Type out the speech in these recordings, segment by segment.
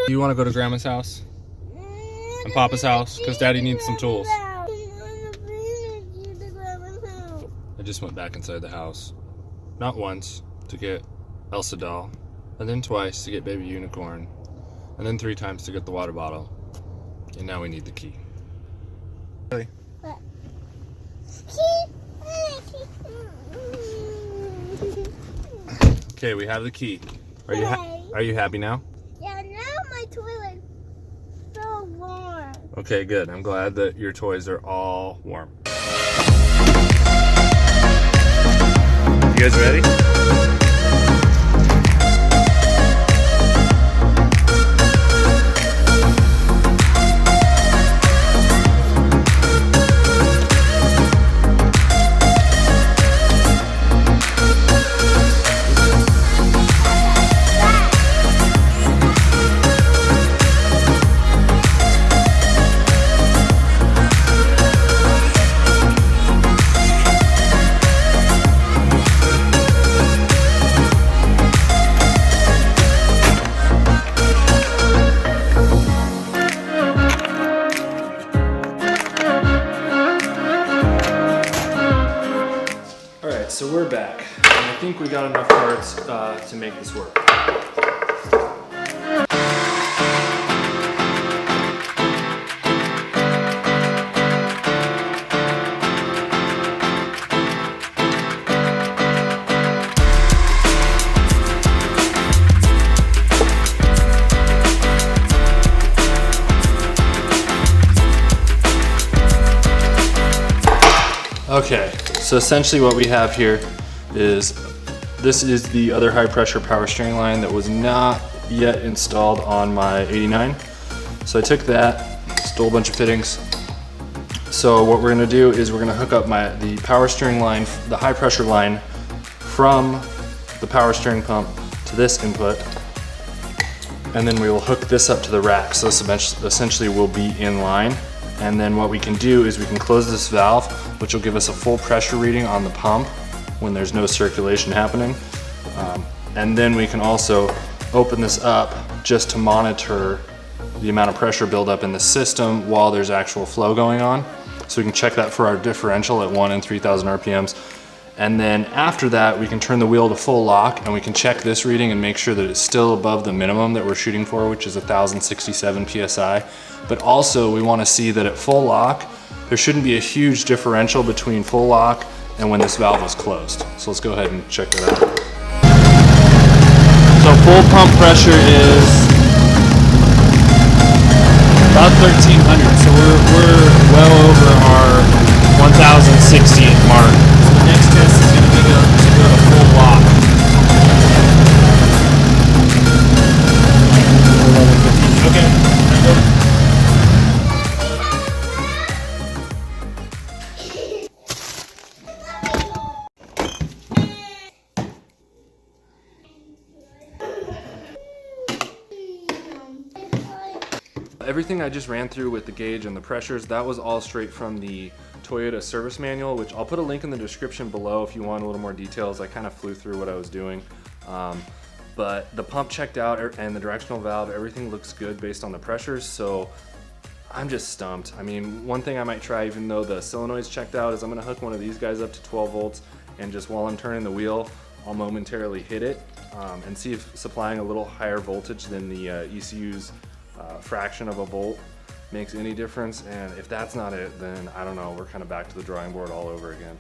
Do you want to go to Grandma's house and Papa's house? Because Daddy needs some tools. I just went back inside the house. Not once to get Elsa doll, and then twice to get baby unicorn, and then 3 times to get the water bottle. And now we need the key. Really? What? Okay, we have the key. Are you happy now? Yeah, now my toilet's so warm. Okay, good. I'm glad that your toys are all warm. You guys ready? So we're back, and I think we got enough parts to make this work. Okay, so essentially what we have here is, this is the other high pressure power steering line that was not yet installed on my 89. So I took that, stole a bunch of fittings. So what we're gonna do is we're gonna hook up the power steering line, the high pressure line from the power steering pump to this input. And then we will hook this up to the rack. So this essentially will be in line. And then what we can do is we can close this valve, which will give us a full pressure reading on the pump when there's no circulation happening. And then we can also open this up just to monitor the amount of pressure buildup in the system while there's actual flow going on. So we can check that for our differential at 1 and 3,000 RPMs. And then after that, we can turn the wheel to full lock and we can check this reading and make sure that it's still above the minimum that we're shooting for, which is 1,067 PSI. But also we want to see that at full lock, there shouldn't be a huge differential between full lock and when this valve is closed. So let's go ahead and check that out. So full pump pressure is about 1,300. So we're well over our 1,060 mark. Next test is going to be to go to full lock. Okay. Everything I just ran through with the gauge and the pressures, that was all straight from the Toyota service manual, which I'll put a link in the description below if you want a little more details. I kind of flew through what I was doing. But the pump checked out and the directional valve, everything looks good based on the pressures, so I'm just stumped. I mean, one thing I might try, even though the solenoid's checked out, is I'm gonna hook one of these guys up to 12 volts and just while I'm turning the wheel, I'll momentarily hit it and see if supplying a little higher voltage than the ECU's fraction of a volt makes any difference. And if that's not it, then I don't know, we're kind of back to the drawing board all over again.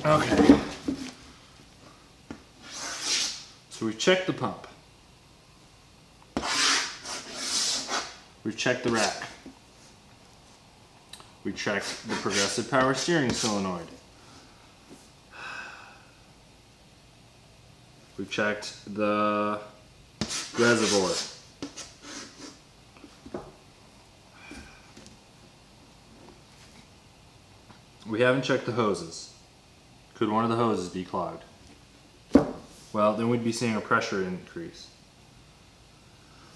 Okay, so we've checked the pump, we've checked the rack, we checked the progressive power steering solenoid, We've checked the reservoir. We haven't checked the hoses. Could one of the hoses be clogged? Well, then we'd be seeing a pressure increase.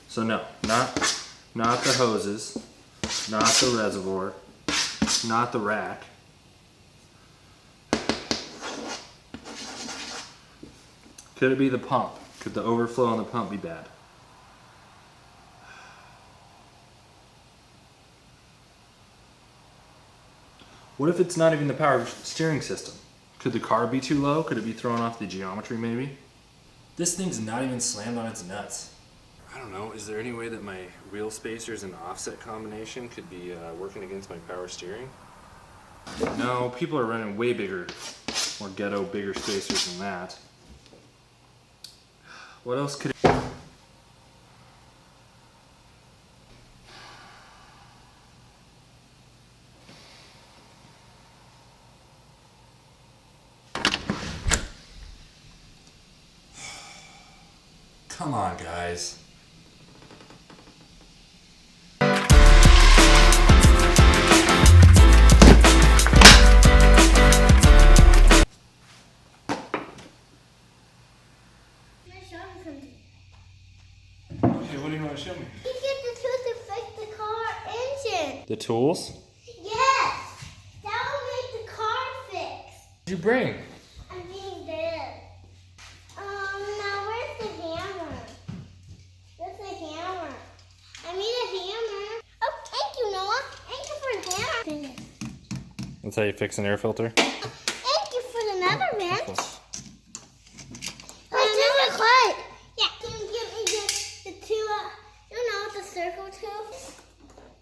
So no, not the hoses, not the reservoir, not the rack. Could it be the pump? Could the overflow on the pump be bad? What if it's not even the power steering system? Could the car be too low? Could it be throwing off the geometry maybe? This thing's not even slammed on its nuts. I don't know, is there any way that my wheel spacers and offset combination could be working against my power steering? No, people are running way bigger, more ghetto, bigger spacers than that. What else could it... Come on, guys. Okay, what do you want to show me? You get the tools to fix the car engine. The tools? Yes, that will make the car fix. What did you bring? I'm being dead. Now where's the hammer? Where's the hammer? I need a hammer. Oh, thank you, Noah. Thank you for the hammer. That's how you fix an air filter? Thank you for the nether wrench. Oh, clay. Yeah, can you give me the two, the circle tool?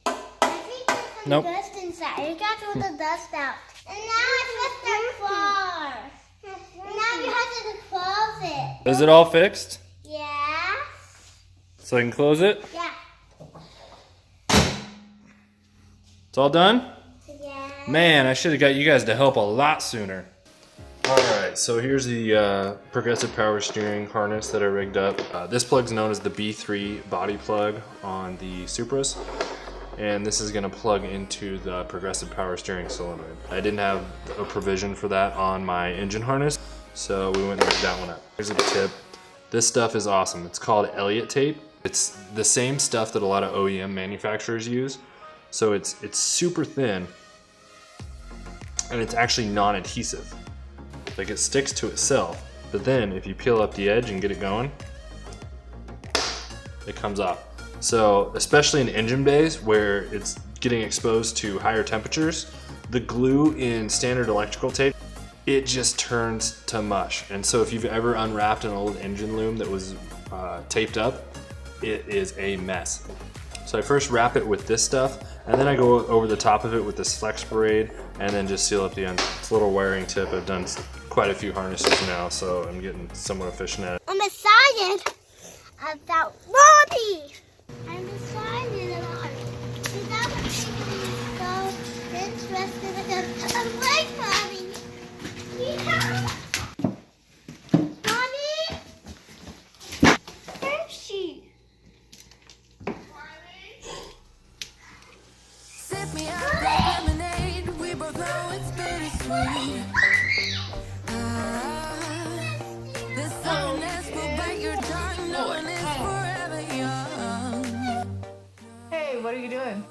I think there's some Nope. dust inside. You got to throw the dust out. And now it's just the claw. Now you have to close it. Is it all fixed? Yeah. So I can close it? Yeah. It's all done? Yeah. Man, I should have got you guys to help a lot sooner. Alright, so here's the progressive power steering harness that I rigged up. This plug's known as the B3 body plug on the Supras. And this is going to plug into the progressive power steering solenoid. I didn't have a provision for that on my engine harness, so we went and rigged that one up. Here's a tip. This stuff is awesome. It's called Elliott tape. It's the same stuff that a lot of OEM manufacturers use. So it's super thin, and it's actually non-adhesive. Like, it sticks to itself, but then if you peel up the edge and get it going, it comes off. So especially in engine bays where it's getting exposed to higher temperatures, the glue in standard electrical tape, it just turns to mush. And so if you've ever unwrapped an old engine loom that was taped up, it is a mess. So I first wrap it with this stuff, and then I go over the top of it with this flex braid, and then just seal up the end. It's a little wiring tip. I've done quite a few harnesses now, so I'm getting somewhat efficient at it. I'm excited about Robbie. I'm excited about it. That would make me so interested in like Robbie. Yeah. Mommy? Where's she? Sip me up like lemonade. We both know it's bittersweet. This softness will break your tongue. No one is forever young. Hey, what are you doing?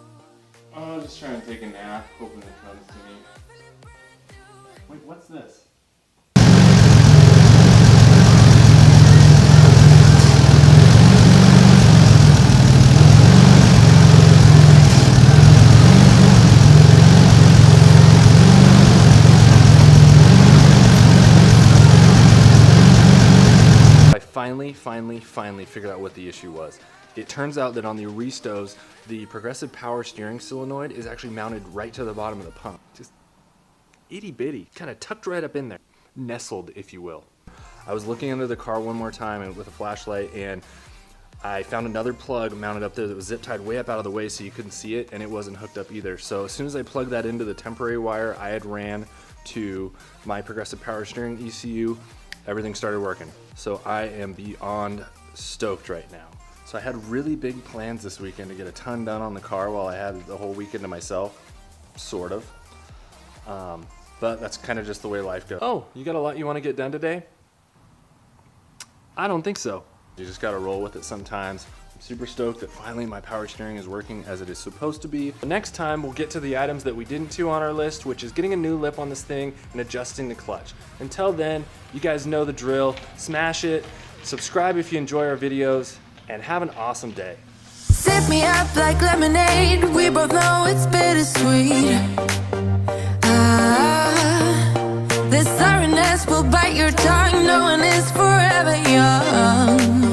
I was just trying to take a nap, hoping it comes to me. Wait, what's this? finally figured out what the issue was. It turns out that on the Aristos, the progressive power steering solenoid is actually mounted right to the bottom of the pump. Just itty bitty, kind of tucked right up in there, nestled, if you will. I was looking under the car one more time with a flashlight, and I found another plug mounted up there that was zip tied way up out of the way so you couldn't see it, and it wasn't hooked up either. So as soon as I plugged that into the temporary wire I had ran to my progressive power steering ECU, everything started working. So I am beyond stoked right now. So I had really big plans this weekend to get a ton done on the car while I had the whole weekend to myself, sort of. But that's kind of just the way life goes. Oh, you got a lot you want to get done today? I don't think so. You just got to roll with it sometimes. I'm super stoked that finally my power steering is working as it is supposed to be. The next time we'll get to the items that we didn't do on our list, which is getting a new lip on this thing and adjusting the clutch. Until then, you guys know the drill. Smash it, subscribe if you enjoy our videos, and have an awesome day. Sip me up like lemonade. We both know it's bittersweet. This sorrowness will bite your tongue. No one is forever young.